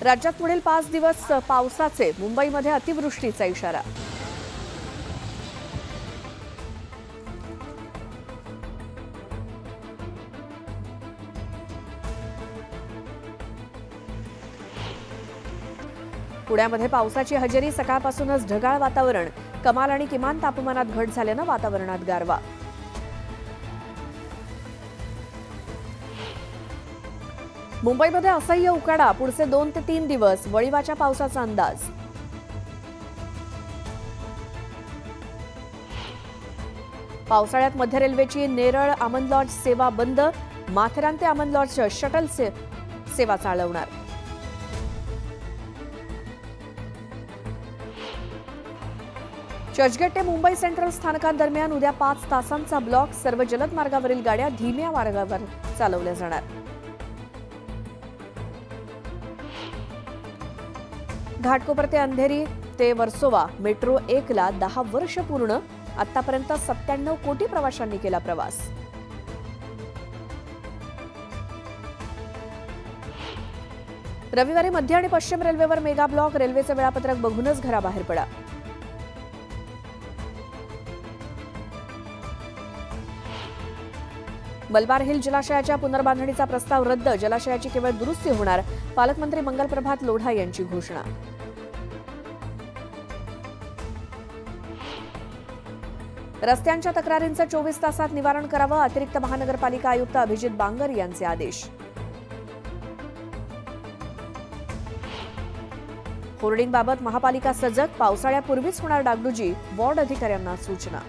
राज्यात पुढील 5 दिवस पावसाचे, मुंबईमध्ये अतिवृष्टीचा इशारा। पुण्यामध्ये पावसाची हजेरी, सकाळपासूनच ढगाळ वातावरण, कमाल आणि किमान तापमानात घट झाल्यानं वातावरणात गारवा। मुंबईमध्ये असह्य उकाडा, पुढचे 2 ते 3 दिवस, वळिवाच्या पावसाचा अंदाज। पावसाळ्यात मध्य रेल्वेची नेरळ आमन लॉज सेवा बंद, माथेरान ते आमन लॉज शटल सेवा चालवणार। चर्चगेट ते मुंबई सेंट्रल स्थानकांदरम्यान उद्या 5 तासांचा ब्लॉक, सर्व जलद मार्गावरील गाड्या धीम्या मार्गावर चालवल्या जाणार। घाटकोपर ते अंधेरी ते वर्सोवा मेट्रो 1 ला 10 वर्ष पूर्ण, आतापर्यंत 97 कोटी प्रवाशांनी केला प्रवास। रविवारी मध्य आणि पश्चिम रेल्वेवर मेगा ब्लॉक, रेल्वेचे वेळापत्रक बघूनच घराबाहेर पडा। मलबार हिल जलाशयाच्या पुनर्बांधणीचा प्रस्ताव रद्द, जलाशयाची केवळ दुरुस्ती होणार, पालकमंत्री मंगलप्रभात लोढा यांची घोषणा। रस्त्यांच्या तक्रारींचं 24 तासात निवारण करावं, अतिरिक्त महानगरपालिका आयुक्त अभिजित बांगर यांचे आदेश। होर्डिंगबाबत महापालिका सजग, पावसाळ्यापूर्वीच होणार डागडुजी, वॉर्ड अधिकाऱ्यांना सूचना।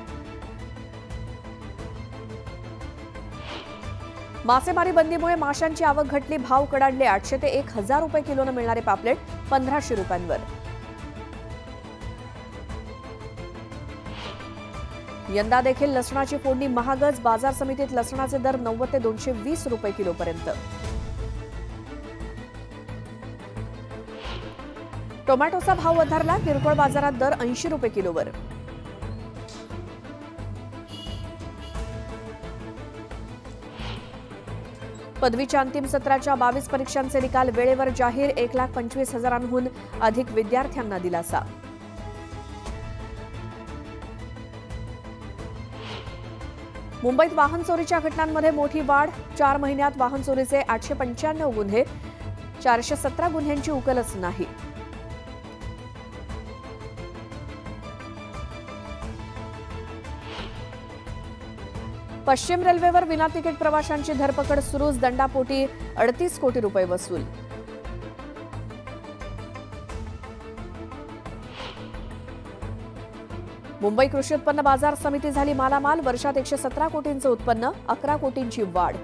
मासेमारी बंदीमुळे माशांची आवक घटली, भाव कडाडले, 800 ते 1000 रुपये किलोनं मिळणारे पापलेट 1500 रुपयांवर। यंदा देखील लसणाची फोडणी महागच, बाजार समितीत लसणाचे दर 90 ते 220 रुपये किलोपर्यंत। टोमॅटोचा भाव वधारला, किरकोळ बाजारात दर 80 रुपये किलोवर। पदवीच्या अंतिम सत्राच्या 22 परीक्षांचे निकाल वेळेवर जाहीर, 1,25,000हून अधिक विद्यार्थ्यांना दिलासा। मुंबईत वाहन चोरीच्या घटनांमध्ये मोठी वाढ, 4 महिन्यात वाहन चोरीचे 895 गुन्हे, 417 गुन्ह्यांची उकलच नाही। पश्चिम रेल्वेवर विना तिकीट प्रवाशांची धरपकड सुरूच, दंडापोटी 38 कोटी रुपये वसूल। मुंबई कृषी उत्पन्न बाजार समिती झाली मालामाल, वर्षात 117 कोटींचं उत्पन्न, 11 कोटींची वाढ।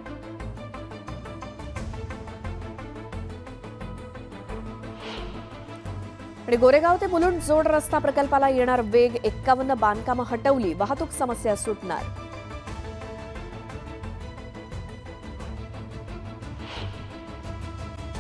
आणि गोरेगाव ते मुलुंड जोड रस्ता प्रकल्पाला येणार वेग, 51 बांधकामं हटवली, वाहतूक समस्या सुटणार।